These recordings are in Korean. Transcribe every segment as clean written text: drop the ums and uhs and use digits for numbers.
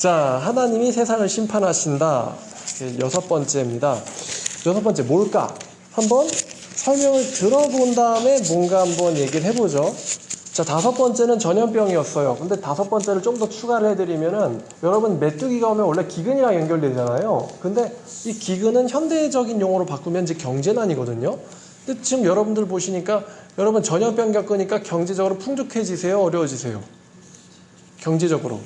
자, 하나님이 세상을 심판하신다. 여섯 번째입니다. 여섯 번째 뭘까? 한번 설명을 들어본 다음에 뭔가 한번 얘기를 해보죠. 자, 다섯 번째는 전염병이었어요. 근데 다섯 번째를 좀 더 추가를 해드리면은, 여러분 메뚜기가 오면 원래 기근이랑 연결되잖아요. 근데 이 기근은 현대적인 용어로 바꾸면 이제 경제난이거든요. 근데 지금 여러분들 보시니까, 여러분 전염병 겪으니까 경제적으로 풍족해지세요? 어려워지세요? 경제적으로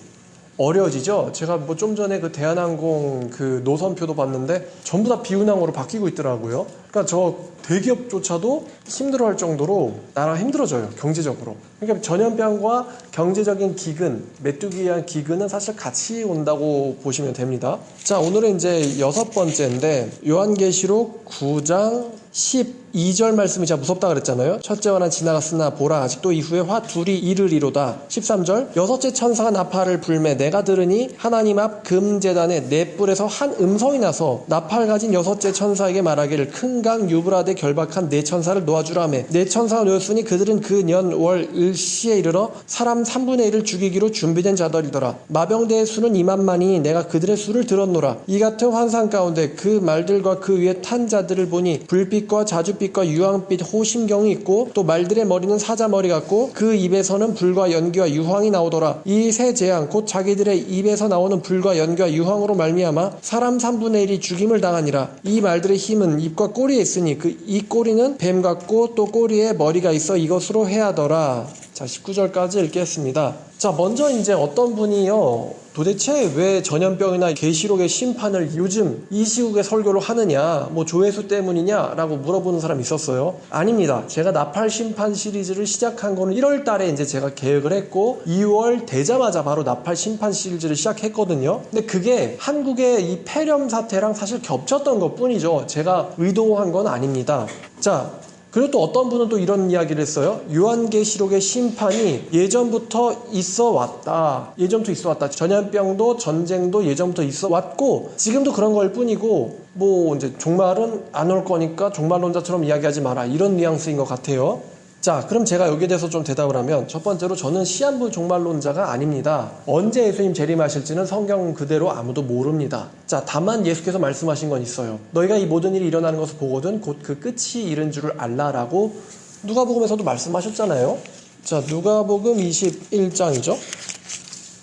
어려워지죠. 제가 뭐 좀 전에 그 대한항공 그 노선표도 봤는데 전부 다 비운항으로 바뀌고 있더라고요. 그러니까 저 대기업조차도 힘들어할 정도로 나라가 힘들어져요, 경제적으로. 그러니까 전염병과 경제적인 기근, 메뚜기에 의한 기근은 사실 같이 온다고 보시면 됩니다. 자, 오늘은 이제 여섯 번째인데, 요한계시록 9장 12절 말씀이 제가 무섭다 그랬잖아요. 첫째 환난 지나갔으나 보라 아직도 이후에 화 둘이 이르리로다. 13절 여섯째 천사가 나팔을 불매 내가 들으니 하나님 앞 금제단에 네 뿔에서 한 음성이 나서 나팔 가진 여섯째 천사에게 말하기를 큰 강 유브라데 결박한 네 천사를 놓아주라매. 네 천사가 놓였으니 그들은 그 년 월 일시에 이르러 사람 3분의 1을 죽이기로 준비된 자들이더라. 마병대의 수는 2만만이니 내가 그들의 수를 들었노라. 이 같은 환상 가운데 그 말들과 그 위에 탄 자들을 보니 불빛과 자줏빛과 유황빛 호심경이 있고 또 말들의 머리는 사자머리 같고 그 입에서는 불과 연기와 유황이 나오더라. 이 세 재앙 곧 자기들의 입에서 나오는 불과 연기와 유황으로 말미암아 사람 3분의 1이 죽임을 당하니라. 이 말들의 힘은 입과 꼬리에 있으니 이 꼬리는 뱀 같고 또 꼬리에 머리가 있어 이것으로 해하더라. 자, 19절까지 읽겠습니다. 자, 먼저 이제 어떤 분이요, 도대체 왜 전염병이나 계시록의 심판을 요즘 이 시국에 설교를 하느냐, 뭐 조회수 때문이냐라고 물어보는 사람이 있었어요. 아닙니다. 제가 나팔 심판 시리즈를 시작한 거는 1월 달에 이제 제가 계획을 했고 2월 되자마자 바로 나팔 심판 시리즈를 시작했거든요. 근데 그게 한국의 이 폐렴 사태랑 사실 겹쳤던 것 뿐이죠. 제가 의도한 건 아닙니다. 자, 그리고 또 어떤 분은 또 이런 이야기를 했어요. 요한계시록의 심판이 예전부터 있어 왔다. 예전부터 있어 왔다. 전염병도 전쟁도 예전부터 있어 왔고 지금도 그런 걸 뿐이고 뭐 이제 종말은 안 올 거니까 종말론자처럼 이야기하지 마라. 이런 뉘앙스인 것 같아요. 자, 그럼 제가 여기에 대해서 좀 대답을 하면, 첫 번째로 저는 시한부 종말론자가 아닙니다. 언제 예수님 재림하실지는 성경 그대로 아무도 모릅니다. 자, 다만 예수께서 말씀하신 건 있어요. 너희가 이 모든 일이 일어나는 것을 보거든 곧 그 끝이 이른 줄을 알라라고 누가복음에서도 말씀하셨잖아요. 자, 누가복음 21장이죠.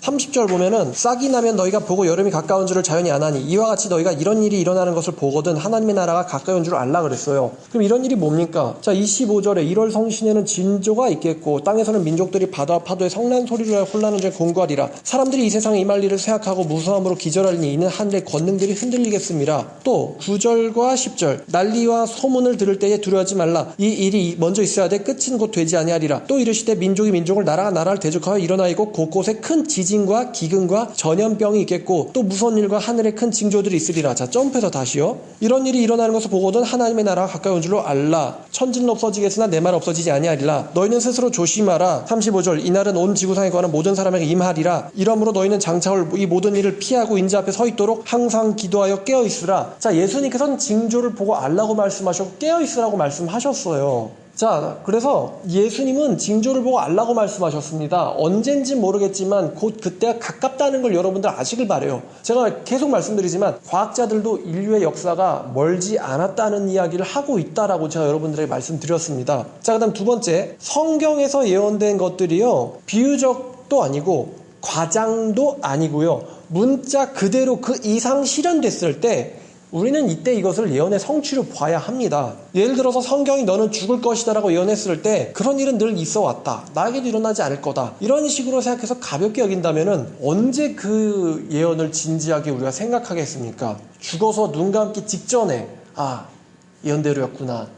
30절 보면은 싹이 나면 너희가 보고 여름이 가까운 줄을 자연히 아나니 이와 같이 너희가 이런 일이 일어나는 것을 보거든 하나님의 나라가 가까이 온 줄 알라 그랬어요. 그럼 이런 일이 뭡니까? 자, 25절에 1월 성신에는 징조가 있겠고 땅에서는 민족들이 바다 파도에 성난 소리를 하여 혼란을 중에 공고하리라. 사람들이 이 세상에 임할 일을 생각하고 무서함으로 기절하리니 이는 하늘의 권능들이 흔들리겠습니다. 또 9절과 10절 난리와 소문을 들을 때에 두려워하지 말라. 이 일이 먼저 있어야 돼 끝은 곧 되지 아니하리라. 또 이르시되 민족이 민족을 나라가 나라를 대적하여 일어나이고 곳곳에 큰 지진과 기근과 전염병이 있겠고 또 무서운 일과 하늘에 큰 징조들이 있으리라. 자, 점프해서 다시요. 이런 일이 일어나는 것을 보거든 하나님의 나라가 가까이 온 줄로 알라. 천지는 없어지겠으나 내 말 없어지지 아니하리라. 너희는 스스로 조심하라. 35절 이날은 온 지구상에 관한 모든 사람에게 임하리라. 이러므로 너희는 장차올 이 모든 일을 피하고 인자 앞에 서 있도록 항상 기도하여 깨어있으라. 자, 예수님께서는 징조를 보고 알라고 말씀하셨고 깨어있으라고 말씀하셨어요. 자, 그래서 예수님은 징조를 보고 알라고 말씀하셨습니다. 언젠진 모르겠지만 곧 그때가 가깝다는 걸 여러분들 아시길 바라요. 제가 계속 말씀드리지만 과학자들도 인류의 역사가 멀지 않았다는 이야기를 하고 있다라고 제가 여러분들에게 말씀드렸습니다. 자, 그다음 두 번째, 성경에서 예언된 것들이요, 비유적도 아니고 과장도 아니고요, 문자 그대로 그 이상 실현됐을 때 우리는 이때 이것을 예언의 성취로 봐야 합니다. 예를 들어서 성경이 너는 죽을 것이다 라고 예언했을 때 그런 일은 늘 있어 왔다. 나에게도 일어나지 않을 거다. 이런 식으로 생각해서 가볍게 여긴다면 언제 그 예언을 진지하게 우리가 생각하겠습니까? 죽어서 눈 감기 직전에 예언대로였구나.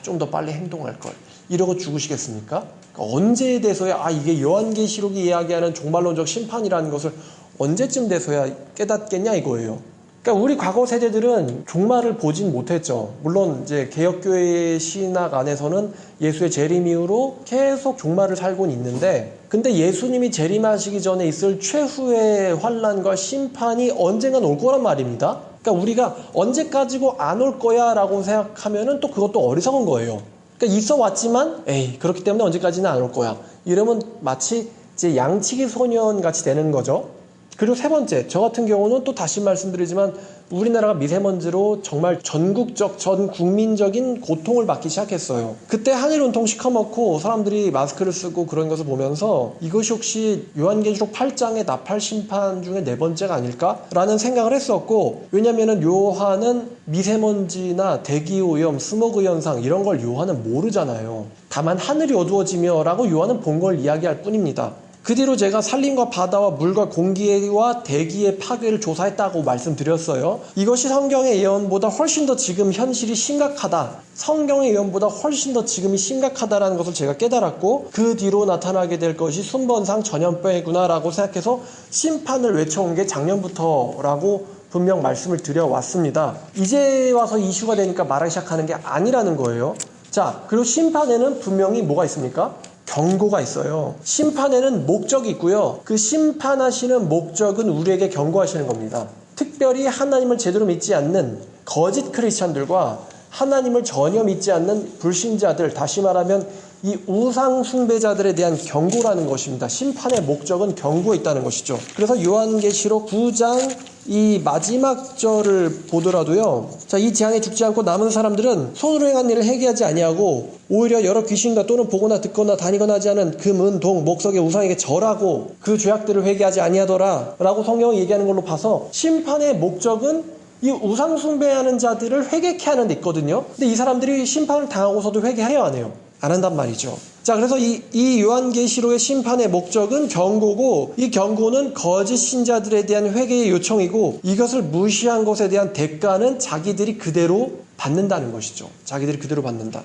좀 더 빨리 행동할 걸. 이러고 죽으시겠습니까? 그러니까 언제에 대해서야 이게 요한계시록이 이야기하는 종말론적 심판이라는 것을 언제쯤 돼서야 깨닫겠냐 이거예요. 그러니까 우리 과거 세대들은 종말을 보진 못했죠. 물론 이제 개혁교회의 신학 안에서는 예수의 재림 이후로 계속 종말을 살고는 있는데, 근데 예수님이 재림하시기 전에 있을 최후의 환난과 심판이 언젠간 올 거란 말입니다. 그러니까 우리가 언제까지고 안 올 거야 라고 생각하면은 또 그것도 어리석은 거예요. 그러니까 있어 왔지만 그렇기 때문에 언제까지는 안 올 거야. 이러면 마치 이제 양치기 소년 같이 되는 거죠. 그리고 세 번째, 저 같은 경우는 또 다시 말씀드리지만 우리나라가 미세먼지로 정말 전국적, 전 국민적인 고통을 받기 시작했어요. 그때 한일 온통 시커멓고 사람들이 마스크를 쓰고 그런 것을 보면서 이것이 혹시 요한계시록 8장의 나팔 심판 중에 네 번째가 아닐까라는 생각을 했었고, 왜냐면은 요한은 미세먼지나 대기오염, 스모그 현상 이런 걸 요한은 모르잖아요. 다만 하늘이 어두워지며 라고 요한은 본 걸 이야기할 뿐입니다. 그 뒤로 제가 산림과 바다와 물과 공기와 대기의 파괴를 조사했다고 말씀드렸어요. 이것이 성경의 예언보다 훨씬 더 지금 현실이 심각하다. 성경의 예언보다 훨씬 더 지금이 심각하다라는 것을 제가 깨달았고, 그 뒤로 나타나게 될 것이 순번상 전염병이구나라고 생각해서 심판을 외쳐온 게 작년부터라고 분명 말씀을 드려왔습니다. 이제 와서 이슈가 되니까 말하기 시작하는 게 아니라는 거예요. 자, 그리고 심판에는 분명히 뭐가 있습니까? 경고가 있어요. 심판에는 목적이 있고요. 그 심판하시는 목적은 우리에게 경고하시는 겁니다. 특별히 하나님을 제대로 믿지 않는 거짓 크리스찬들과 하나님을 전혀 믿지 않는 불신자들, 다시 말하면 이 우상 숭배자들에 대한 경고라는 것입니다. 심판의 목적은 경고에 있다는 것이죠. 그래서 요한계시록 9장 이 마지막 절을 보더라도요. 자, 이 재앙에 죽지 않고 남은 사람들은 손으로 행한 일을 회개하지 아니하고 오히려 여러 귀신과 또는 보거나 듣거나 다니거나 하지 않은 금, 은, 동, 목석의 우상에게 절하고 그 죄악들을 회개하지 아니하더라 라고 성경이 얘기하는 걸로 봐서 심판의 목적은 이 우상 숭배하는 자들을 회개케 하는 데 있거든요. 근데 이 사람들이 심판을 당하고서도 회개해요, 안 해요? 안 한단 말이죠. 자, 그래서 이 요한계시록의 심판의 목적은 경고고, 이 경고는 거짓 신자들에 대한 회개의 요청이고, 이것을 무시한 것에 대한 대가는 자기들이 그대로 받는다는 것이죠. 자기들이 그대로 받는다.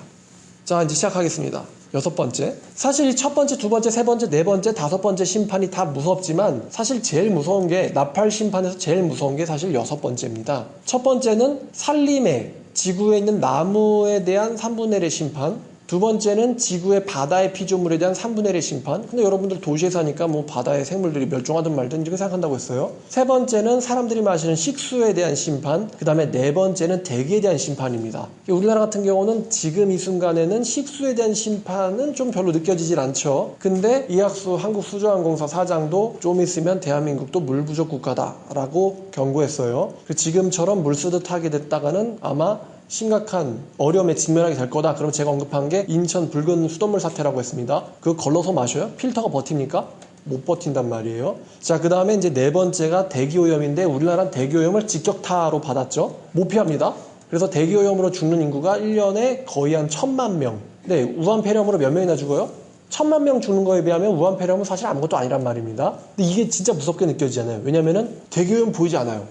자, 이제 시작하겠습니다. 여섯 번째. 사실 이 첫 번째, 두 번째, 세 번째, 네 번째, 다섯 번째 심판이 다 무섭지만 사실 제일 무서운 게, 나팔 심판에서 제일 무서운 게 사실 여섯 번째입니다. 첫 번째는 산림에, 지구에 있는 나무에 대한 3분의 1의 심판. 두 번째는 지구의 바다의 피조물에 대한 3분의 1의 심판. 근데 여러분들 도시에 사니까 뭐 바다의 생물들이 멸종하든 말든 이렇게 생각한다고 했어요. 세 번째는 사람들이 마시는 식수에 대한 심판. 그 다음에 네 번째는 대기에 대한 심판입니다. 우리나라 같은 경우는 지금 이 순간에는 식수에 대한 심판은 좀 별로 느껴지질 않죠. 근데 이학수 한국수저항공사 사장도 좀 있으면 대한민국도 물 부족 국가다라고 경고했어요. 지금처럼 물 쓰듯 하게 됐다가는 아마 심각한 어려움에 직면하게 될 거다. 그럼 제가 언급한 게 인천 붉은 수돗물 사태라고 했습니다. 그거 걸러서 마셔요? 필터가 버팁니까? 못 버틴단 말이에요. 자, 그 다음에 이제 네 번째가 대기오염인데, 우리나라는 대기오염을 직격타로 받았죠. 못 피합니다. 그래서 대기오염으로 죽는 인구가 1년에 거의 한 1000만 명. 근데 우한폐렴으로 몇 명이나 죽어요? 1000만 명 죽는 거에 비하면 우한폐렴은 사실 아무것도 아니란 말입니다. 근데 이게 진짜 무섭게 느껴지잖아요. 왜냐면은 대기오염 보이지 않아요.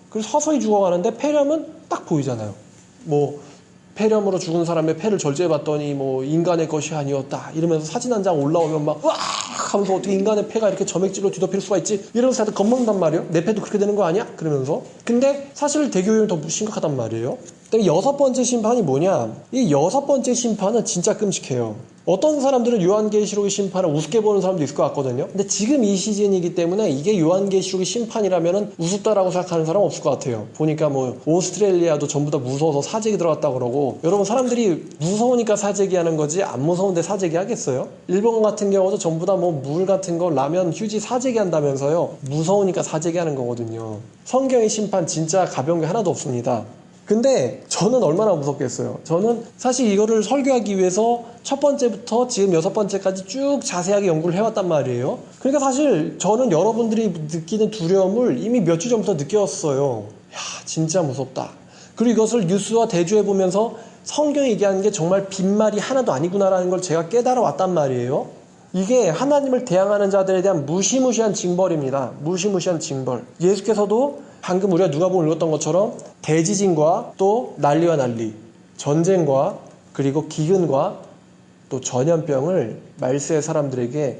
그래서 서서히 죽어가는데 폐렴은 딱 보이잖아요. 뭐 폐렴으로 죽은 사람의 폐를 절제해봤더니 뭐 인간의 것이 아니었다 이러면서 사진 한 장 올라오면 막 으악 하면서 어떻게 인간의 폐가 이렇게 점액질로 뒤덮일 수가 있지, 이러면서 다들 겁먹는단 말이에요. 내 폐도 그렇게 되는 거 아니야? 그러면서. 근데 사실 대기오염이 더 심각하단 말이에요. 그다음에 여섯 번째 심판이 뭐냐, 이 여섯 번째 심판은 진짜 끔찍해요. 어떤 사람들은 요한계시록의 심판을 우습게 보는 사람도 있을 것 같거든요. 근데 지금 이 시즌이기 때문에 이게 요한계시록의 심판이라면 우습다라고 생각하는 사람은 없을 것 같아요. 보니까 뭐 오스트레일리아도 전부 다 무서워서 사재기 들어갔다고 그러고, 여러분 사람들이 무서우니까 사재기 하는 거지 안 무서운데 사재기 하겠어요? 일본 같은 경우도 전부 다 뭐 물 같은 거, 라면, 휴지 사재기 한다면서요. 무서우니까 사재기 하는 거거든요. 성경의 심판 진짜 가벼운 게 하나도 없습니다. 근데 저는 얼마나 무섭겠어요. 저는 사실 이거를 설교하기 위해서 첫 번째부터 지금 여섯 번째까지 쭉 자세하게 연구를 해왔단 말이에요. 그러니까 사실 저는 여러분들이 느끼는 두려움을 이미 몇 주 전부터 느꼈어요. 야, 진짜 무섭다. 그리고 이것을 뉴스와 대조해보면서 성경이 얘기하는 게 정말 빈말이 하나도 아니구나라는 걸 제가 깨달아 왔단 말이에요. 이게 하나님을 대항하는 자들에 대한 무시무시한 징벌입니다. 무시무시한 징벌. 예수께서도 방금 우리가 누가복음 읽었던 것처럼 대지진과 또 난리와 난리, 전쟁과 그리고 기근과 또 전염병을 말세의 사람들에게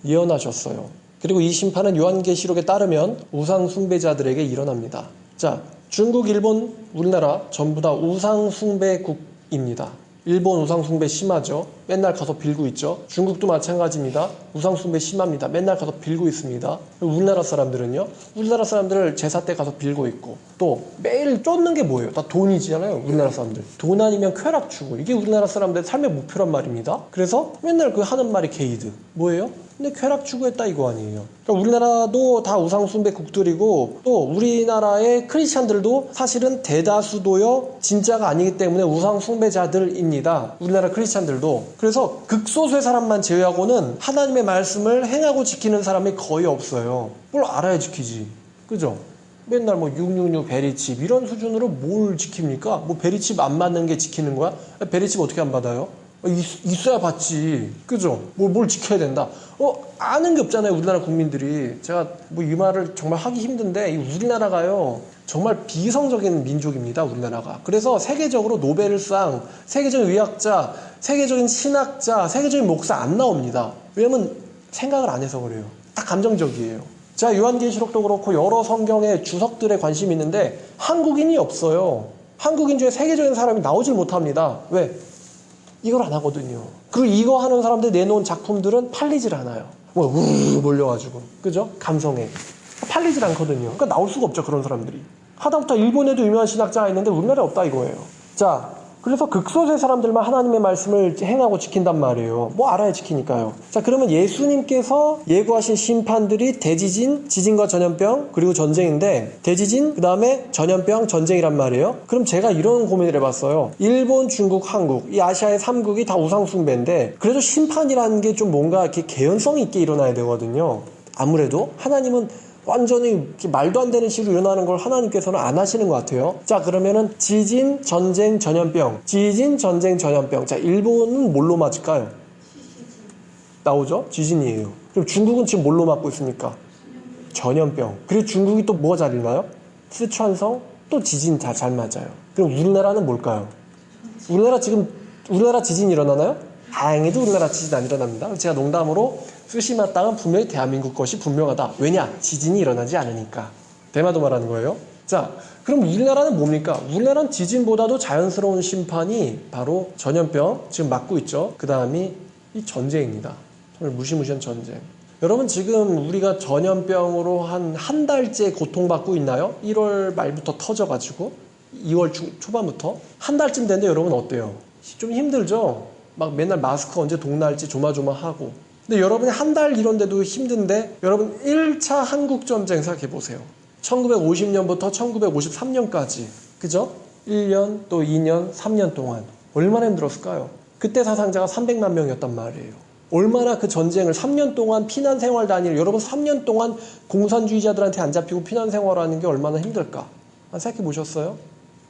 예언하셨어요. 그리고 이 심판은 요한계시록에 따르면 우상 숭배자들에게 일어납니다. 자, 중국, 일본, 우리나라 전부 다 우상 숭배국입니다. 일본 우상 숭배 심하죠. 맨날 가서 빌고 있죠. 중국도 마찬가지입니다. 우상 숭배 심합니다. 맨날 가서 빌고 있습니다. 우리나라 사람들은요, 우리나라 사람들을 제사 때 가서 빌고 있고, 또 매일 쫓는 게 뭐예요? 다 돈이잖아요. 우리나라 사람들. 돈 아니면 쾌락 추구. 이게 우리나라 사람들의 삶의 목표란 말입니다. 그래서 맨날 그 하는 말이 게이드. 뭐예요? 근데 쾌락 추구했다 이거 아니에요. 그러니까 우리나라도 다 우상숭배국들이고 또 우리나라의 크리스찬들도 사실은 대다수도요 진짜가 아니기 때문에 우상숭배자들입니다. 우리나라 크리스찬들도. 그래서 극소수의 사람만 제외하고는 하나님의 말씀을 행하고 지키는 사람이 거의 없어요. 뭘 알아야 지키지. 그죠? 맨날 뭐 666 베리칩 이런 수준으로 뭘 지킵니까? 뭐 베리칩 안 받는 게 지키는 거야? 베리칩 어떻게 안 받아요? 있어야 받지. 그죠? 뭘 지켜야 된다. 아는 게 없잖아요. 우리나라 국민들이. 제가 뭐 이 말을 정말 하기 힘든데, 우리나라가요. 정말 비이성적인 민족입니다. 우리나라가. 그래서 세계적으로 노벨상, 세계적인 의학자, 세계적인 신학자, 세계적인 목사 안 나옵니다. 왜냐면 생각을 안 해서 그래요. 다 감정적이에요. 자, 요한계시록도 그렇고 여러 성경의 주석들에 관심이 있는데 한국인이 없어요. 한국인 중에 세계적인 사람이 나오질 못합니다. 왜? 이걸 안 하거든요. 그리고 이거 하는 사람들 내놓은 작품들은 팔리질 않아요. 우르르 몰려가지고. 그죠? 감성에. 팔리질 않거든요. 그러니까 나올 수가 없죠. 그런 사람들이. 하다못해 일본에도 유명한 신학자가 있는데 우리나라에 없다 이거예요. 자, 그래서 극소수의 사람들만 하나님의 말씀을 행하고 지킨단 말이에요. 뭐 알아야 지키니까요. 자, 그러면 예수님께서 예고하신 심판들이 대지진, 지진과 전염병, 그리고 전쟁인데 대지진, 그 다음에 전염병, 전쟁이란 말이에요. 그럼 제가 이런 고민을 해봤어요. 일본, 중국, 한국, 이 아시아의 3국이 다 우상숭배인데 그래도 심판이라는 게 좀 뭔가 이렇게 개연성이 있게 일어나야 되거든요. 아무래도 하나님은 완전히 말도 안 되는 식으로 일어나는 걸 하나님께서는 안 하시는 것 같아요. 자, 그러면은 지진, 전쟁, 전염병. 지진, 전쟁, 전염병. 자, 일본은 뭘로 맞을까요? 나오죠? 지진이에요. 그럼 중국은 지금 뭘로 맞고 있습니까? 전염병. 그리고 중국이 또 뭐가 잘 일어나요? 스촨성? 또 지진 다 잘 맞아요. 그럼 우리나라는 뭘까요? 우리나라 지진 일어나나요? 다행히도 우리나라 지진 안 일어납니다. 제가 농담으로 쓰시마 땅은 분명히 대한민국 것이 분명하다. 왜냐? 지진이 일어나지 않으니까. 대마도 말하는 거예요. 자, 그럼 우리나라는 뭡니까? 우리나라는 지진보다도 자연스러운 심판이 바로 전염병, 지금 맞고 있죠. 그 다음이 이 전쟁입니다. 정말 무시무시한 전쟁. 여러분 지금 우리가 전염병으로 한 달째 고통받고 있나요? 1월 말부터 터져가지고 2월 초반부터 한 달쯤 됐는데 여러분 어때요? 좀 힘들죠? 막 맨날 마스크 언제 동날지 조마조마하고. 근데 여러분이 한 달 이런데도 힘든데 여러분 1차 한국전쟁 생각해보세요. 1950년부터 1953년까지 그죠? 1년 또 2년 3년 동안 얼마나 힘들었을까요? 그때 사상자가 300만 명이었단 말이에요. 얼마나 그 전쟁을 3년 동안 피난 생활 다닐 여러분 3년 동안 공산주의자들한테 안 잡히고 피난 생활하는 게 얼마나 힘들까? 생각해 보셨어요?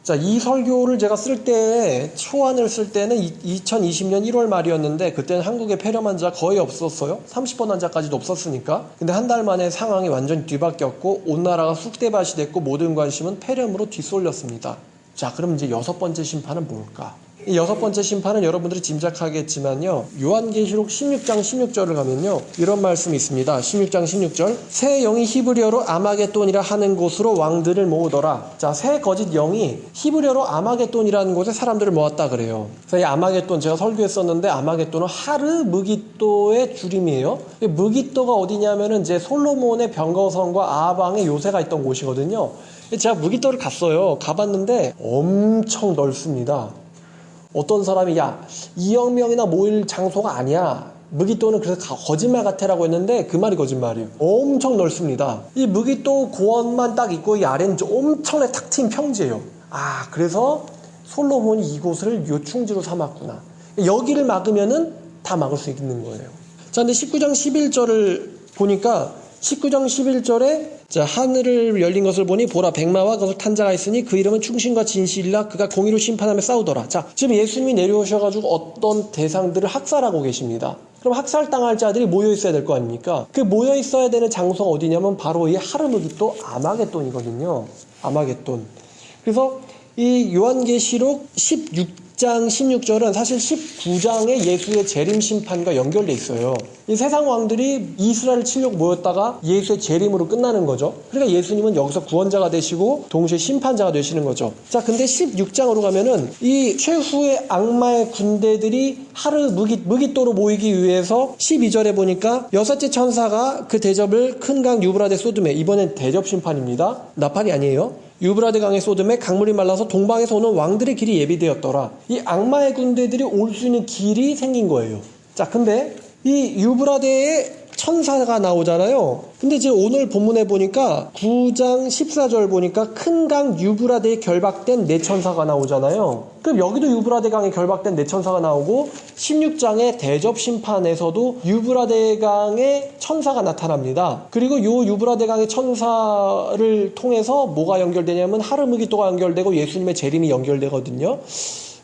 자, 이 설교를 제가 쓸 때, 초안을 쓸 때는 2020년 1월 말이었는데, 그때는 한국에 폐렴 환자 거의 없었어요. 30번 환자까지도 없었으니까. 근데 한 달 만에 상황이 완전히 뒤바뀌었고, 온 나라가 쑥대밭이 됐고, 모든 관심은 폐렴으로 뒤쏠렸습니다. 자, 그럼 이제 6번째 심판은 뭘까? 이 6번째 심판은 여러분들이 짐작하겠지만요. 요한계시록 16장 16절을 가면요. 이런 말씀이 있습니다. 16장 16절. 새 영이 히브리어로 아마겟돈이라 하는 곳으로 왕들을 모으더라. 자, 새 거짓 영이 히브리어로 아마겟돈이라는 곳에 사람들을 모았다 그래요. 그래서 이 아마겟돈 제가 설교했었는데 아마겟돈은 하르 무깃도의 줄임이에요. 무깃도가 어디냐면은 이제 솔로몬의 병거성과 아합왕의 요새가 있던 곳이거든요. 제가 무깃도를 갔어요. 가봤는데 엄청 넓습니다. 어떤 사람이 야 2억 명이나 모일 장소가 아니야. 무깃도는 그래서 거짓말 같아라고 했는데 그 말이 거짓말이에요. 엄청 넓습니다. 이 무깃도 고원만 딱 있고 이 아래는 엄청나게 탁 트인 평지예요. 아, 그래서 솔로몬이 이곳을 요충지로 삼았구나. 여기를 막으면은 다 막을 수 있는 거예요. 자, 근데 19장 11절을 보니까 19장 11절에 자, 하늘을 열린 것을 보니 보라 백마와 그것을 탄 자가 있으니 그 이름은 충신과 진실이라 그가 공의로 심판하며 싸우더라. 자, 지금 예수님이 내려오셔가지고 어떤 대상들을 학살하고 계십니다. 그럼 학살당할 자들이 모여 있어야 될 거 아닙니까? 그 모여 있어야 되는 장소가 어디냐면 바로 이 하르무깃도 아마겟돈이거든요. 아마겟돈. 그래서 이 요한계시록 16장 16절은 사실 19장의 예수의 재림 심판과 연결돼 있어요. 이 세상 왕들이 이스라엘을 치려고 모였다가 예수의 재림으로 끝나는 거죠. 그러니까 예수님은 여기서 구원자가 되시고 동시에 심판자가 되시는 거죠. 자, 근데 16장으로 가면은 이 최후의 악마의 군대들이 하르 무깃도로 모이기 위해서 12절에 보니까 여섯째 천사가 그 대접을 큰 강 유브라데 소돔에, 이번엔 대접 심판입니다. 나팔이 아니에요. 유브라데 강의 소돔에 강물이 말라서 동방에서 오는 왕들의 길이 예비되었더라. 이 악마의 군대들이 올 수 있는 길이 생긴 거예요. 자, 근데 이 유브라데의 천사가 나오잖아요. 근데 지금 오늘 본문에 보니까 9장 14절 보니까 큰 강 유브라데에 결박된 네 천사가 나오잖아요. 그럼 여기도 유브라데 강에 결박된 네 천사가 나오고 16장의 대접 심판에서도 유브라데 강에 천사가 나타납니다. 그리고 요 유브라데 강의 천사를 통해서 뭐가 연결되냐면 하르무기또가 연결되고 예수님의 재림이 연결되거든요.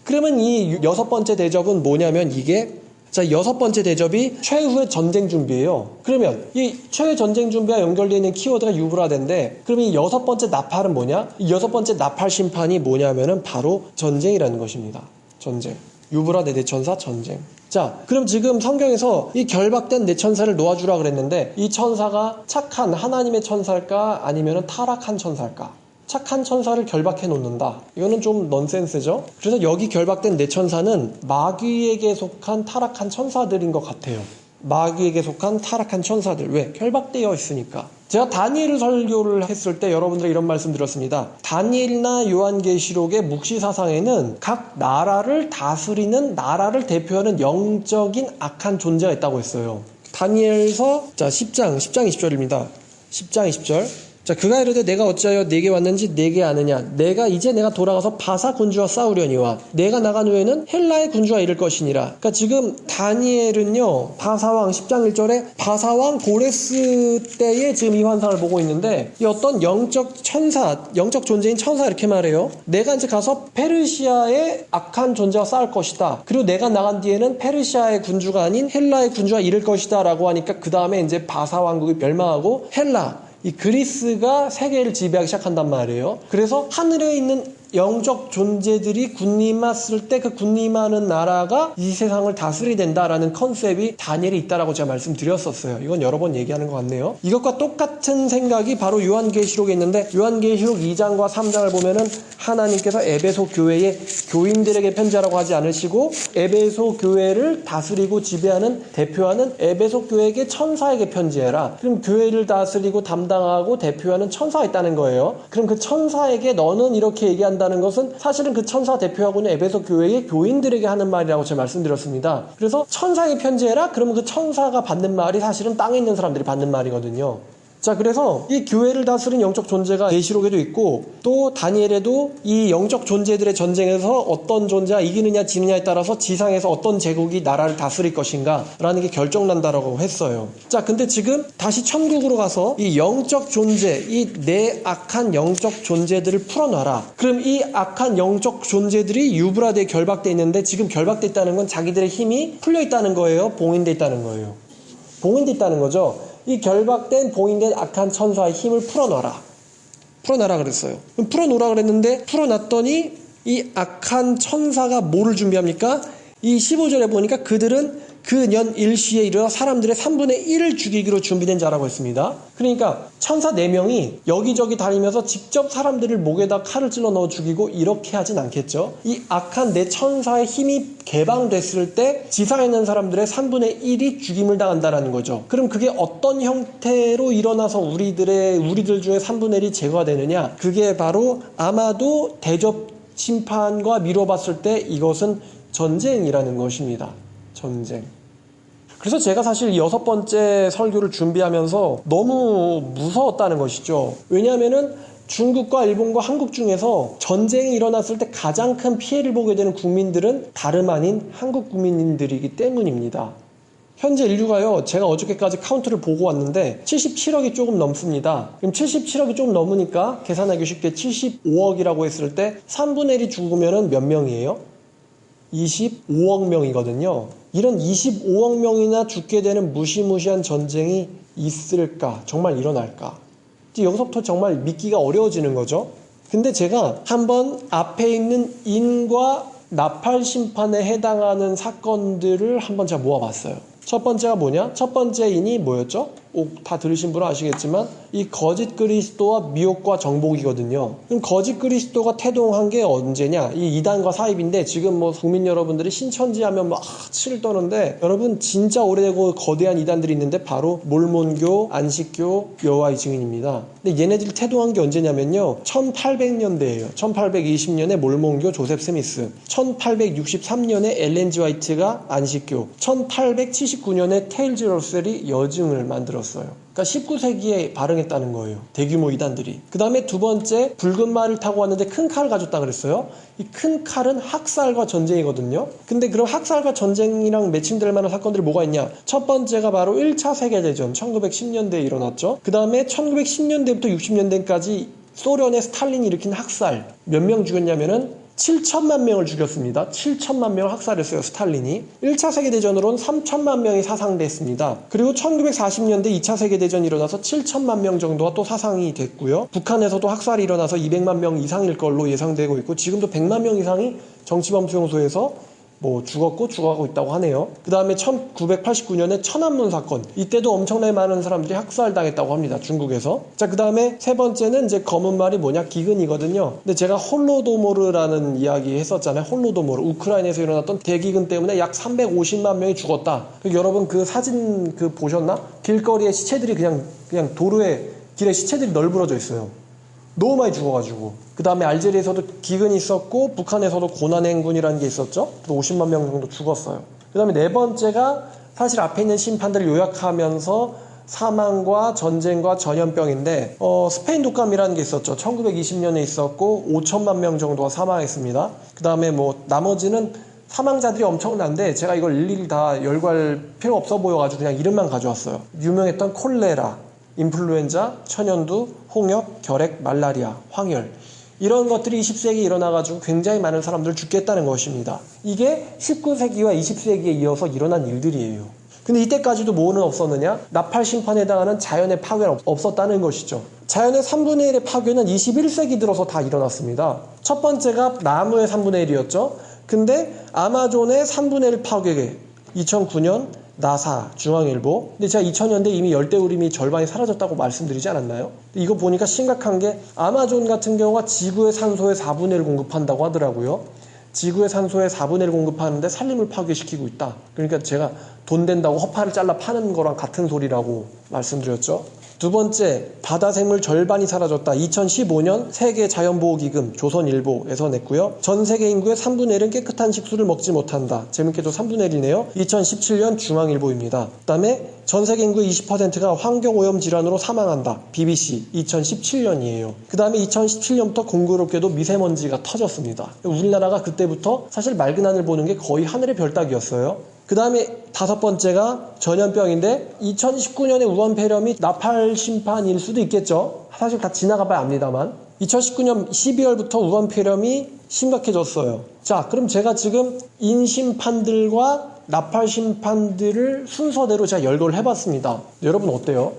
그러면 이 여섯 번째 대접은 뭐냐면 이게 자, 여섯 번째 대접이 최후의 전쟁 준비예요. 그러면 이 최후의 전쟁 준비와 연결되어 있는 키워드가 유브라데인데 그러면 이 여섯 번째 나팔은 뭐냐? 이 여섯 번째 나팔 심판이 뭐냐면은 바로 전쟁이라는 것입니다. 전쟁. 유브라데 네 천사 전쟁. 자, 그럼 지금 성경에서 이 결박된 네 천사를 놓아주라 그랬는데 이 천사가 착한 하나님의 천사일까 아니면은 타락한 천사일까? 착한 천사를 결박해 놓는다. 이거는 좀 넌센스죠. 그래서 여기 결박된 네 천사는 마귀에게 속한 타락한 천사들인 것 같아요. 마귀에게 속한 타락한 천사들. 왜? 결박되어 있으니까. 제가 다니엘 설교를 했을 때 여러분들에게 이런 말씀 드렸습니다. 다니엘이나 요한계시록의 묵시사상에는 각 나라를 다스리는 나라를 대표하는 영적인 악한 존재가 있다고 했어요. 다니엘서 10장 20절입니다. 10장 20절. 자, 그가 이르되 내가 어찌하여 네게 왔는지 네게 아느냐. 내가 돌아가서 바사 군주와 싸우려니와 내가 나간 후에는 헬라의 군주와 이를 것이니라. 그러니까 지금 다니엘은요, 바사왕 10장 1절에 바사왕 고레스 때에 지금 이 환상을 보고 있는데 이 어떤 영적 천사, 영적 존재인 천사 이렇게 말해요. 내가 이제 가서 페르시아의 악한 존재와 싸울 것이다. 그리고 내가 나간 뒤에는 페르시아의 군주가 아닌 헬라의 군주와 이를 것이다 라고 하니까 그 다음에 이제 바사 왕국이 멸망하고 헬라, 이 그리스가 세계를 지배하기 시작한단 말이에요. 그래서 하늘에 있는 영적 존재들이 군림했을 때 그 군림하는 나라가 이 세상을 다스리게 된다라는 컨셉이 다니엘에 있다라고 제가 말씀드렸었어요. 이건 여러 번 얘기하는 것 같네요. 이것과 똑같은 생각이 바로 요한계시록에 있는데 요한계시록 2장과 3장을 보면은 하나님께서 에베소 교회의 교인들에게 편지하라고 하지 않으시고 에베소 교회를 다스리고 지배하는 대표하는 에베소 교회에게 천사에게 편지해라. 그럼 교회를 다스리고 담당하고 대표하는 천사가 있다는 거예요. 그럼 그 천사에게 너는 이렇게 얘기한다 다는 것은 사실은 그 천사 대표하고는 에베소 교회의 교인들에게 하는 말이라고 제가 말씀드렸습니다. 그래서 천사에게 편지해라? 그러면 그 천사가 받는 말이 사실은 땅에 있는 사람들이 받는 말이거든요. 자, 그래서 이 교회를 다스린 영적 존재가 계시록에도 있고 또 다니엘에도 이 영적 존재들의 전쟁에서 어떤 존재가 이기느냐 지느냐에 따라서 지상에서 어떤 제국이 나라를 다스릴 것인가 라는 게 결정난다라고 했어요. 자, 근데 지금 다시 천국으로 가서 이 영적 존재, 이 내 악한 영적 존재들을 풀어놔라. 그럼 이 악한 영적 존재들이 유브라데에 결박돼 있는데 지금 결박돼 있다는 건 자기들의 힘이 풀려 있다는 거예요? 봉인돼 있다는 거예요? 봉인돼 있다는 거죠. 이 결박된 봉인된 악한 천사의 힘을 풀어놔라. 풀어놔라 그랬어요. 그럼 풀어놓으라 그랬는데 풀어놨더니 이 악한 천사가 뭐를 준비합니까? 이 15절에 보니까 그들은 그 년 일시에 이르러 사람들의 3분의 1을 죽이기로 준비된 자라고 했습니다. 그러니까 천사 4명이 여기저기 다니면서 직접 사람들을 목에다 칼을 찔러 넣어 죽이고 이렇게 하진 않겠죠. 이 악한 내 천사의 힘이 개방됐을 때 지상에 있는 사람들의 3분의 1이 죽임을 당한다는 거죠. 그럼 그게 어떤 형태로 일어나서 우리들 중에 3분의 1이 제거가 되느냐? 그게 바로 아마도 대접 심판과 미뤄봤을 때 이것은 전쟁이라는 것입니다. 전쟁. 그래서 제가 사실 이 6번째 설교를 준비하면서 너무 무서웠다는 것이죠. 왜냐하면은 중국과 일본과 한국 중에서 전쟁이 일어났을 때 가장 큰 피해를 보게 되는 국민들은 다름 아닌 한국 국민들이기 때문입니다. 현재 인류가요, 제가 어저께까지 카운트를 보고 왔는데 77억이 조금 넘습니다. 그럼 77억이 조금 넘으니까 계산하기 쉽게 75억이라고 했을 때 3분의 1이 죽으면 몇 명이에요? 25억 명이거든요. 이런 25억 명이나 죽게 되는 무시무시한 전쟁이 있을까? 정말 일어날까? 이제 여기서부터 정말 믿기가 어려워지는 거죠. 근데 제가 한번 앞에 있는 인과 나팔 심판에 해당하는 사건들을 한번 제가 모아봤어요. 첫 번째가 뭐냐? 첫 번째 인이 뭐였죠? 다 들으신 분은 아시겠지만 이 거짓 그리스도와 미혹과 정복이거든요. 그럼 거짓 그리스도가 태동한 게 언제냐? 이 이단과 사입인데 지금 뭐 국민 여러분들이 신천지하면 막 치를 떠는데 여러분 진짜 오래되고 거대한 이단들이 있는데 바로 몰몬교, 안식교, 여호와의 증인입니다. 근데 얘네들이 태동한 게 언제냐면요. 1800년대예요. 1820년에 몰몬교 조셉 스미스, 1863년에 엘렌 지 화이트가 안식교, 1879년에 테일즈 러셀이 여증을 만들었어요. 그러니까 19세기에 발흥했다는 거예요. 대규모 이단들이. 그 다음에 두 번째, 붉은 말을 타고 왔는데 큰 칼을 가졌다 그랬어요. 이 큰 칼은 학살과 전쟁이거든요. 근데 그럼 학살과 전쟁이랑 매칭될 만한 사건들이 뭐가 있냐? 첫 번째가 바로 1차 세계대전, 1910년대에 일어났죠. 그 다음에 1910년대부터 60년대까지 소련의 스탈린이 일으킨 학살. 몇 명 죽였냐면은 7천만 명을 죽였습니다. 7천만 명을 학살했어요, 스탈린이. 1차 세계대전으로는 3천만 명이 사상됐습니다. 그리고 1940년대 2차 세계대전이 일어나서 7천만 명 정도가 또 사상이 됐고요. 북한에서도 학살이 일어나서 200만 명 이상일 걸로 예상되고 있고 지금도 100만 명 이상이 정치범수용소에서 죽어가고 있다고 하네요. 그 다음에 1989년에 천안문 사건. 이때도 엄청나게 많은 사람들이 학살당했다고 합니다. 중국에서. 자, 그 다음에 세 번째는 이제 검은 말이 뭐냐? 기근이거든요. 근데 제가 홀로도모르라는 이야기 했었잖아요. 홀로도모르. 우크라이나에서 일어났던 대기근 때문에 약 350만 명이 죽었다. 여러분 그 사진 보셨나? 길거리에 시체들이 그냥 도로에 길에 시체들이 널브러져 있어요. 너무 많이 죽어가지고. 그 다음에 알제리에서도 기근이 있었고 북한에서도 고난행군이라는 게 있었죠. 50만 명 정도 죽었어요. 그 다음에 네 번째가 사실 앞에 있는 심판들을 요약하면서 사망과 전쟁과 전염병인데 스페인 독감이라는 게 있었죠. 1920년에 있었고 5천만 명 정도가 사망했습니다. 그 다음에 나머지는 사망자들이 엄청난데 제가 이걸 일일이 다 열거할 필요 없어 보여가지고 그냥 이름만 가져왔어요. 유명했던 콜레라, 인플루엔자, 천연두, 홍역, 결핵, 말라리아, 황열 이런 것들이 20세기에 일어나가지고 굉장히 많은 사람들 죽겠다는 것입니다. 이게 19세기와 20세기에 이어서 일어난 일들이에요. 근데 이때까지도 뭐는 없었느냐? 나팔 심판에 해당하는 자연의 파괴는 없었다는 것이죠. 자연의 3분의 1의 파괴는 21세기 들어서 다 일어났습니다. 첫 번째가 나무의 3분의 1이었죠. 근데 아마존의 3분의 1 파괴 2009년 나사, 중앙일보. 근데 제가 2000년대 이미 열대우림이 절반이 사라졌다고 말씀드리지 않았나요? 이거 보니까 심각한 게 아마존 같은 경우가 지구의 산소의 4분의 1 공급한다고 하더라고요. 지구의 산소의 4분의 1 공급하는데 산림을 파괴시키고 있다. 그러니까 제가 돈 된다고 허파를 잘라 파는 거랑 같은 소리라고 말씀드렸죠. 두 번째, 바다 생물 절반이 사라졌다. 2015년 세계자연보호기금 조선일보에서 냈고요. 전 세계 인구의 3분의 1은 깨끗한 식수를 먹지 못한다. 재밌게도 3분의 1이네요. 2017년 중앙일보입니다. 그 다음에 전 세계 인구의 20%가 환경오염 질환으로 사망한다. BBC 2017년이에요. 그 다음에 2017년부터 공교롭게도 미세먼지가 터졌습니다. 우리나라가 그때부터 사실 맑은 하늘 보는 게 거의 하늘의 별 따기였어요. 그 다음에 다섯 번째가 전염병인데 2019년에 우한 폐렴이 나팔 심판일 수도 있겠죠. 사실 다 지나가 봐야 압니다만 2019년 12월부터 우한 폐렴이 심각해졌어요. 자, 그럼 제가 지금 인심판들과 나팔 심판들을 순서대로 제가 열거를 해봤습니다. 여러분 어때요?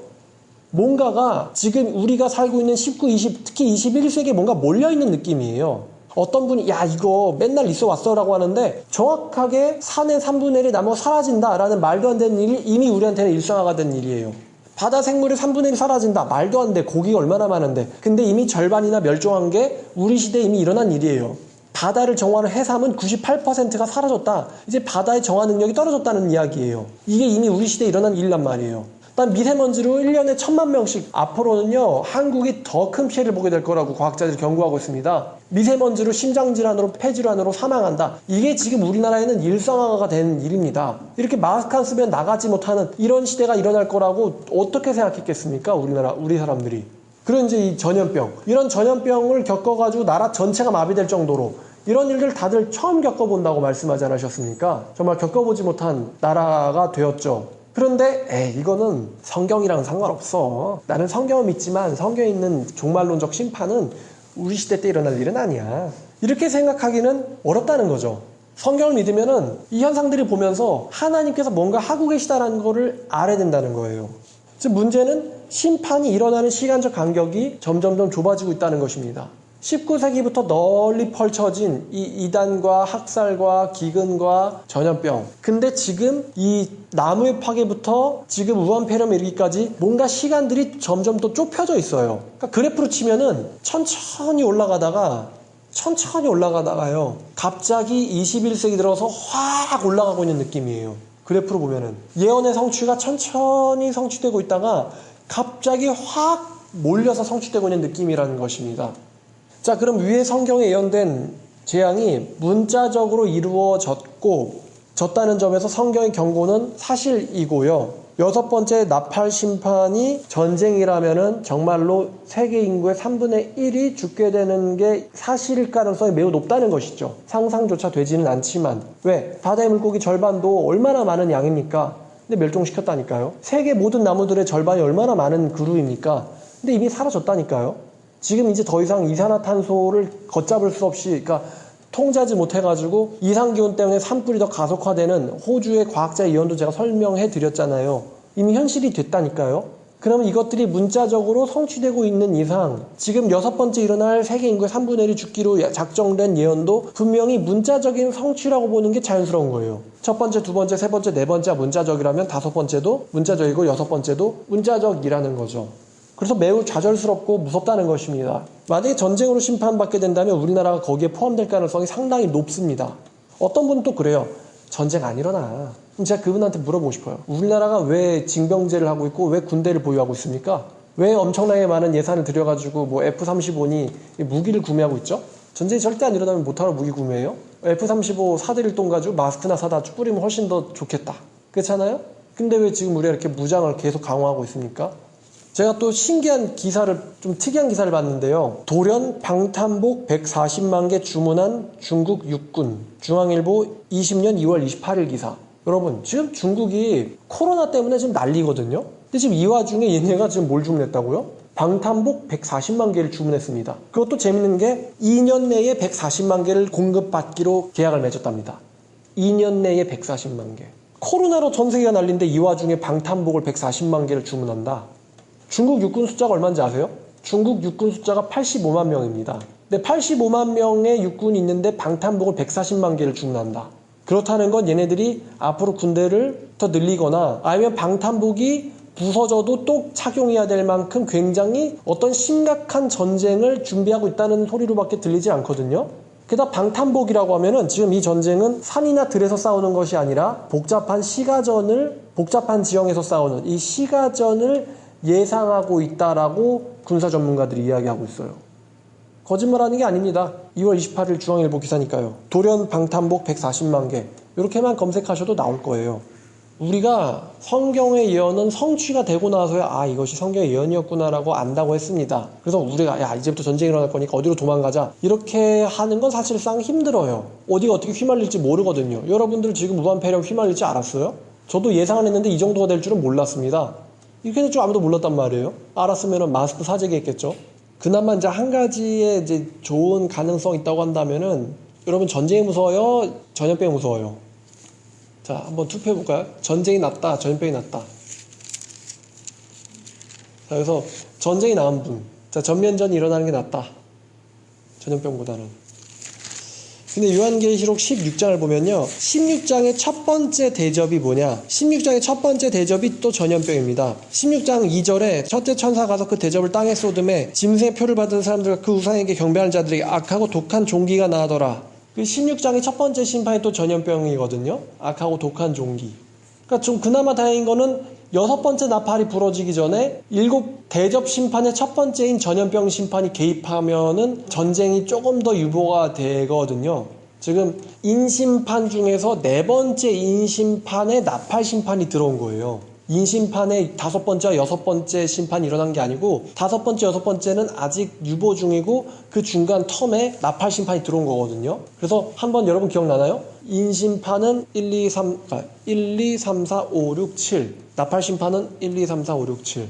뭔가가 지금 우리가 살고 있는 19, 20, 특히 21세기에 뭔가 몰려있는 느낌이에요. 어떤 분이 야 이거 맨날 있어 왔어 라고 하는데 정확하게 산의 3분의 1이 나무 사라진다 라는 말도 안 되는 일이 이미 우리한테는 일상화가 된 일이에요. 바다 생물의 3분의 1이 사라진다. 말도 안 돼. 고기가 얼마나 많은데. 근데 이미 절반이나 멸종한 게 우리 시대에 이미 일어난 일이에요. 바다를 정화하는 해삼은 98%가 사라졌다. 이제 바다의 정화 능력이 떨어졌다는 이야기예요. 이게 이미 우리 시대에 일어난 일이란 말이에요. 일단 미세먼지로 1년에 1000만 명씩 앞으로는요 한국이 더 큰 피해를 보게 될 거라고 과학자들이 경고하고 있습니다. 미세먼지로 심장질환으로 폐질환으로 사망한다. 이게 지금 우리나라에는 일상화가 된 일입니다. 이렇게 마스크 안 쓰면 나가지 못하는 이런 시대가 일어날 거라고 어떻게 생각했겠습니까? 우리 사람들이. 그런 이제 이 전염병 이런 전염병을 겪어가지고 나라 전체가 마비될 정도로 이런 일들 다들 처음 겪어본다고 말씀하지 않으셨습니까? 정말 겪어보지 못한 나라가 되었죠. 그런데 이거는 성경이랑 상관없어. 나는 성경을 믿지만 성경에 있는 종말론적 심판은 우리 시대 때 일어날 일은 아니야. 이렇게 생각하기는 어렵다는 거죠. 성경을 믿으면은 이 현상들을 보면서 하나님께서 뭔가 하고 계시다는 거를 알아야 된다는 거예요. 즉 문제는 심판이 일어나는 시간적 간격이 점점 좁아지고 있다는 것입니다. 19세기부터 널리 펼쳐진 이 이단과 학살과 기근과 전염병. 근데 지금 이 나무의 파괴부터 지금 우한 폐렴에 이르기까지 뭔가 시간들이 점점 더 좁혀져 있어요. 그러니까 그래프로 치면은 천천히 올라가다가요. 갑자기 21세기 들어서 확 올라가고 있는 느낌이에요. 그래프로 보면은 예언의 성취가 천천히 성취되고 있다가 갑자기 확 몰려서 성취되고 있는 느낌이라는 것입니다. 자, 그럼 위에 성경에 예언된 재앙이 문자적으로 이루어졌다는 점에서 성경의 경고는 사실이고요. 여섯 번째 나팔 심판이 전쟁이라면은 정말로 세계 인구의 3분의 1이 죽게 되는 게 사실일 가능성이 매우 높다는 것이죠. 상상조차 되지는 않지만. 왜? 바다의 물고기 절반도 얼마나 많은 양입니까? 근데 멸종시켰다니까요. 세계 모든 나무들의 절반이 얼마나 많은 그루입니까? 근데 이미 사라졌다니까요. 지금 이제 더 이상 이산화탄소를 걷잡을 수 없이, 그러니까 통제하지 못해가지고 이상기온 때문에 산불이 더 가속화되는 호주의 과학자 예언도 제가 설명해 드렸잖아요. 이미 현실이 됐다니까요. 그러면 이것들이 문자적으로 성취되고 있는 이상 지금 여섯 번째 일어날 세계 인구의 3분의 1이 죽기로 작정된 예언도 분명히 문자적인 성취라고 보는 게 자연스러운 거예요. 첫 번째, 두 번째, 세 번째, 네 번째가 문자적이라면 다섯 번째도 문자적이고 여섯 번째도 문자적이라는 거죠. 그래서 매우 좌절스럽고 무섭다는 것입니다. 만약에 전쟁으로 심판받게 된다면 우리나라가 거기에 포함될 가능성이 상당히 높습니다. 어떤 분은 또 그래요. 전쟁 안 일어나. 그럼 제가 그분한테 물어보고 싶어요. 우리나라가 왜 징병제를 하고 있고 왜 군대를 보유하고 있습니까? 왜 엄청나게 많은 예산을 들여가지고 뭐 F-35니 무기를 구매하고 있죠? 전쟁이 절대 안 일어나면 못하러 무기 구매해요? F-35 사들일 돈 가지고 마스크나 사다 뿌리면 훨씬 더 좋겠다. 그렇잖아요? 근데 왜 지금 우리가 이렇게 무장을 계속 강화하고 있습니까? 제가 또 신기한 기사를, 좀 특이한 기사를 봤는데요. 돌연 방탄복 140만 개 주문한 중국 육군. 중앙일보 20년 2월 28일 기사. 여러분, 지금 중국이 코로나 때문에 지금 난리거든요. 근데 지금 이 와중에 얘네가 지금 뭘 주문했다고요? 방탄복 140만 개를 주문했습니다. 그것도 재밌는 게 2년 내에 140만 개를 공급받기로 계약을 맺었답니다. 2년 내에 140만 개. 코로나로 전 세계가 난리인데 이 와중에 방탄복을 140만 개를 주문한다. 중국 육군 숫자가 얼마인지 아세요? 중국 육군 숫자가 85만 명입니다. 근데 85만 명의 육군이 있는데 방탄복을 140만 개를 주문한다. 그렇다는 건 얘네들이 앞으로 군대를 더 늘리거나 아니면 방탄복이 부서져도 또 착용해야 될 만큼 굉장히 어떤 심각한 전쟁을 준비하고 있다는 소리로밖에 들리지 않거든요. 게다가 방탄복이라고 하면은 지금 이 전쟁은 산이나 들에서 싸우는 것이 아니라 복잡한 지형에서 싸우는 이 시가전을 예상하고 있다라고 군사 전문가들이 이야기하고 있어요. 거짓말하는 게 아닙니다. 2월 28일 중앙일보 기사니까요. 돌연 방탄복 140만 개. 이렇게만 검색하셔도 나올 거예요. 우리가 성경의 예언은 성취가 되고 나서야 이것이 성경의 예언이었구나라고 안다고 했습니다. 그래서 우리가 이제부터 전쟁이 일어날 거니까 어디로 도망가자 이렇게 하는 건 사실상 힘들어요. 어디가 어떻게 휘말릴지 모르거든요. 여러분들 지금 무한폐렴 휘말릴지 알았어요? 저도 예상은 했는데 이 정도가 될 줄은 몰랐습니다. 이렇게 될 줄 아무도 몰랐단 말이에요. 알았으면 마스크 사재기 했겠죠. 그나마 이제 한 가지의 이제 좋은 가능성이 있다고 한다면은 여러분 전쟁이 무서워요? 전염병이 무서워요? 자, 한번 투표해볼까요? 전쟁이 낫다, 전염병이 낫다. 자, 그래서 전쟁이 나은 분. 자, 전면전이 일어나는 게 낫다. 전염병보다는. 근데 요한계시록 16장을 보면요. 16장의 첫 번째 대접이 뭐냐? 16장의 첫 번째 대접이 또 전염병입니다. 16장 2절에 첫째 천사가 가서 그 대접을 땅에 쏟음에 짐승의 표를 받은 사람들과 그 우상에게 경배하는 자들에게 악하고 독한 종기가 나더라. 그 16장의 첫 번째 심판이 또 전염병이거든요. 악하고 독한 종기. 그러니까 좀 그나마 다행인 거는 여섯 번째 나팔이 부러지기 전에 일곱 대접 심판의 첫 번째인 전염병 심판이 개입하면은 전쟁이 조금 더 유보가 되거든요. 지금 인심판 중에서 네 번째 인심판에 나팔 심판이 들어온 거예요. 인심판에 다섯 번째와 여섯 번째 심판이 일어난 게 아니고 다섯 번째, 여섯 번째는 아직 유보 중이고 그 중간 텀에 나팔 심판이 들어온 거거든요. 그래서 한번 여러분 기억나나요? 인심판은 1, 2, 3, 4, 5, 6, 7. 나팔 심판은 1, 2, 3, 4, 5, 6, 7.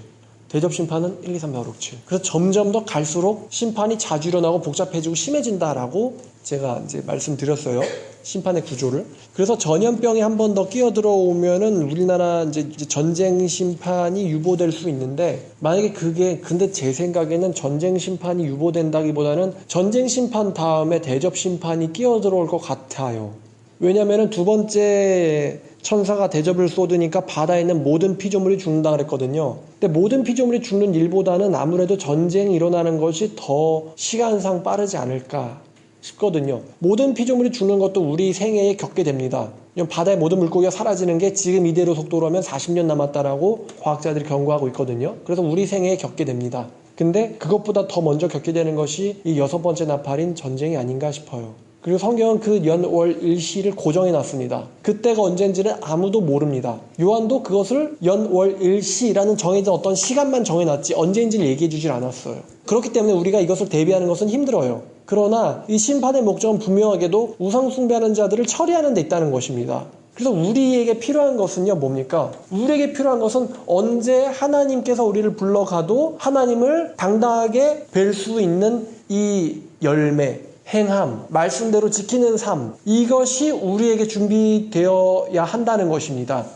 대접 심판은 1, 2, 3, 4, 5, 6, 7. 그래서 점점 더 갈수록 심판이 자주 일어나고 복잡해지고 심해진다라고 제가 이제 말씀드렸어요. 심판의 구조를. 그래서 전염병이 한 번 더 끼어들어오면은 우리나라 이제 전쟁 심판이 유보될 수 있는데, 만약에 근데 제 생각에는 전쟁 심판이 유보된다기보다는 전쟁 심판 다음에 대접 심판이 끼어들어올 것 같아요. 왜냐면은 두 번째 천사가 대접을 쏟으니까 바다에 있는 모든 피조물이 죽는다 그랬거든요. 근데 모든 피조물이 죽는 일보다는 아무래도 전쟁이 일어나는 것이 더 시간상 빠르지 않을까 싶거든요. 모든 피조물이 죽는 것도 우리 생애에 겪게 됩니다. 바다의 모든 물고기가 사라지는 게 지금 이대로 속도로 하면 40년 남았다라고 과학자들이 경고하고 있거든요. 그래서 우리 생애에 겪게 됩니다. 근데 그것보다 더 먼저 겪게 되는 것이 이 6번째 나팔인 전쟁이 아닌가 싶어요. 그리고 성경은 그 연, 월, 일시를 고정해 놨습니다. 그때가 언젠지는 아무도 모릅니다. 요한도 그것을 연, 월, 일시라는 정해진 어떤 시간만 정해놨지 언제인지를 얘기해 주질 않았어요. 그렇기 때문에 우리가 이것을 대비하는 것은 힘들어요. 그러나 이 심판의 목적은 분명하게도 우상 숭배하는 자들을 처리하는 데 있다는 것입니다. 그래서 우리에게 필요한 것은요, 뭡니까? 우리에게 필요한 것은 언제 하나님께서 우리를 불러가도 하나님을 당당하게 뵐 수 있는 이 열매, 행함, 말씀대로 지키는 삶, 이것이 우리에게 준비되어야 한다는 것입니다.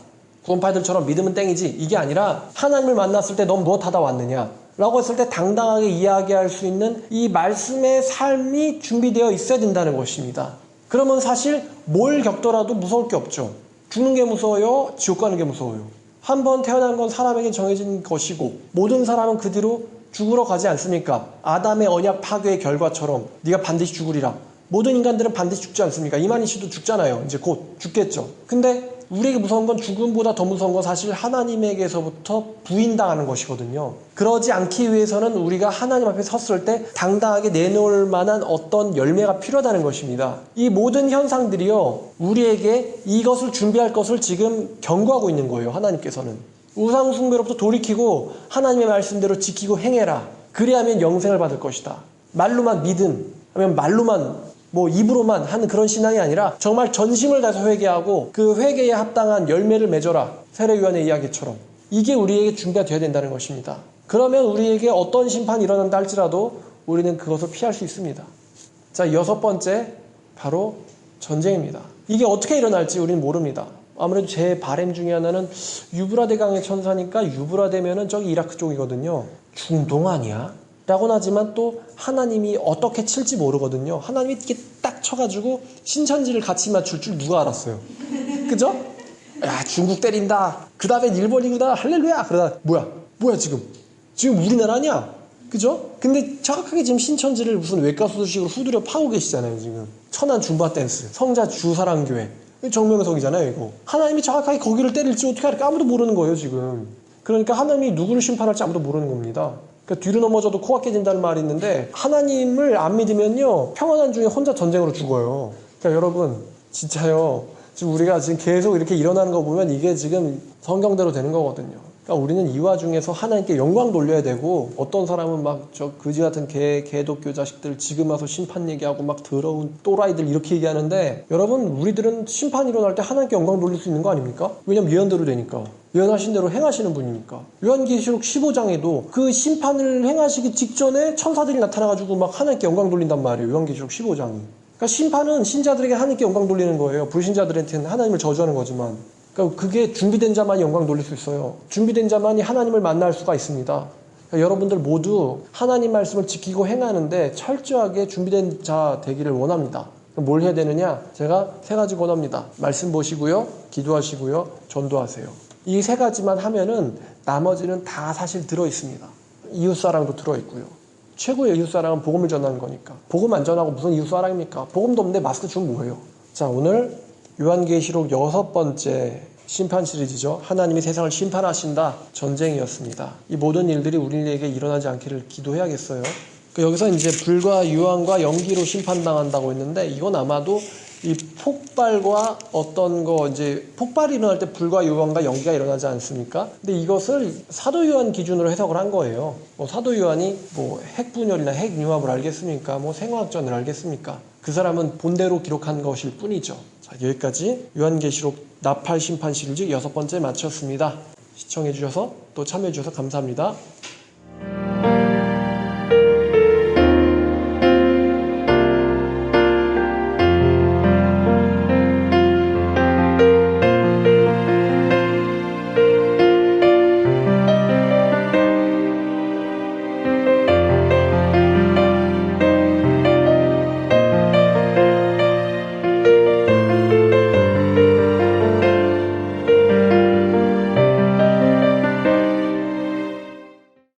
구원파들처럼 믿으면 땡이지, 이게 아니라 하나님을 만났을 때 넌 무엇 하다 왔느냐 라고 했을 때 당당하게 이야기할 수 있는 이 말씀의 삶이 준비되어 있어야 된다는 것입니다. 그러면 사실 뭘 겪더라도 무서울 게 없죠. 죽는 게 무서워요? 지옥 가는 게 무서워요? 한 번 태어난 건 사람에게 정해진 것이고 모든 사람은 그 뒤로 죽으러 가지 않습니까? 아담의 언약 파괴의 결과처럼 네가 반드시 죽으리라. 모든 인간들은 반드시 죽지 않습니까? 이만희 씨도 죽잖아요. 이제 곧 죽겠죠. 근데 우리에게 무서운 건 죽음보다 더 무서운 건 사실 하나님에게서부터 부인당하는 것이거든요. 그러지 않기 위해서는 우리가 하나님 앞에 섰을 때 당당하게 내놓을 만한 어떤 열매가 필요하다는 것입니다. 이 모든 현상들이요, 우리에게 이것을 준비할 것을 지금 경고하고 있는 거예요. 하나님께서는. 우상 숭배로부터 돌이키고 하나님의 말씀대로 지키고 행해라. 그래야면 영생을 받을 것이다. 말로만 믿음, 아니면 말로만 입으로만 하는 그런 신앙이 아니라 정말 전심을 다해서 회개하고 그 회개에 합당한 열매를 맺어라. 세례요한의 이야기처럼. 이게 우리에게 준비가 되어야 된다는 것입니다. 그러면 우리에게 어떤 심판이 일어난다 할지라도 우리는 그것을 피할 수 있습니다. 자, 6번째 바로 전쟁입니다. 이게 어떻게 일어날지 우리는 모릅니다. 아무래도 제 바람 중에 하나는 유브라데 강의 천사니까 유브라데면은 저기 이라크 쪽이거든요. 중동 아니야? 라고는 하지만 또 하나님이 어떻게 칠지 모르거든요. 하나님이 이렇게 딱 쳐가지고 신천지를 같이 맞출 줄 누가 알았어요. 그죠? 야, 중국 때린다. 그 다음엔 일본이구나. 할렐루야. 그러다 뭐야 지금 우리나라 아니야? 그죠? 근데 정확하게 지금 신천지를 무슨 외과 수술식으로 후드려 파고 계시잖아요. 지금 천안 줌바 댄스, 성자 주사랑교회, 정명석이잖아요. 이거 하나님이 정확하게 거기를 때릴지 어떻게 할까 아무도 모르는 거예요 지금. 그러니까 하나님이 누구를 심판할지 아무도 모르는 겁니다. 그러니까 뒤로 넘어져도 코가 깨진다는 말이 있는데, 하나님을 안 믿으면요 평안한 중에 혼자 전쟁으로 죽어요. 그러니까 여러분 진짜요, 지금 우리가 지금 계속 이렇게 일어나는 거 보면 이게 지금 성경대로 되는 거거든요. 그러니까 우리는 이 와중에서 하나님께 영광 돌려야 되고, 어떤 사람은 막 저 그지 같은 개독교 자식들 지금 와서 심판 얘기하고 막 더러운 또라이들 이렇게 얘기하는데, 여러분 우리들은 심판 일어날 때 하나님께 영광 돌릴 수 있는 거 아닙니까? 왜냐면 예언대로 되니까. 예언하신 대로 행하시는 분이니까. 요한계시록 15장에도 그 심판을 행하시기 직전에 천사들이 나타나가지고 막 하나님께 영광 돌린단 말이에요. 요한계시록 15장이. 그러니까 심판은 신자들에게 하나님께 영광 돌리는 거예요. 불신자들한테는 하나님을 저주하는 거지만. 그러니까 그게 준비된 자만이 영광 돌릴 수 있어요. 준비된 자만이 하나님을 만날 수가 있습니다. 그러니까 여러분들 모두 하나님 말씀을 지키고 행하는데 철저하게 준비된 자 되기를 원합니다. 뭘 해야 되느냐? 제가 3가지 권합니다. 말씀 보시고요, 기도하시고요, 전도하세요. 이 3가지만 하면은 나머지는 다 사실 들어있습니다. 이웃사랑도 들어있고요. 최고의 이웃사랑은 복음을 전하는 거니까. 복음 안 전하고 무슨 이웃사랑입니까? 복음도 없는데 마스크 주면 뭐예요? 자, 오늘 요한계시록 6번째 심판 시리즈죠. 하나님이 세상을 심판하신다. 전쟁이었습니다. 이 모든 일들이 우리에게 일어나지 않기를 기도해야겠어요. 여기서 이제 불과 유황과 연기로 심판당한다고 했는데, 이건 아마도 이 폭발과 어떤 거, 이제 폭발이 일어날 때 불과 유황과 연기가 일어나지 않습니까? 근데 이것을 사도 요한 기준으로 해석을 한 거예요. 사도 요한이 핵분열이나 핵융합을 알겠습니까? 생화학전을 알겠습니까? 그 사람은 본대로 기록한 것일 뿐이죠. 자, 여기까지 요한계시록 나팔 심판 시리즈 6번째 마쳤습니다. 시청해주셔서 또 참여해주셔서 감사합니다.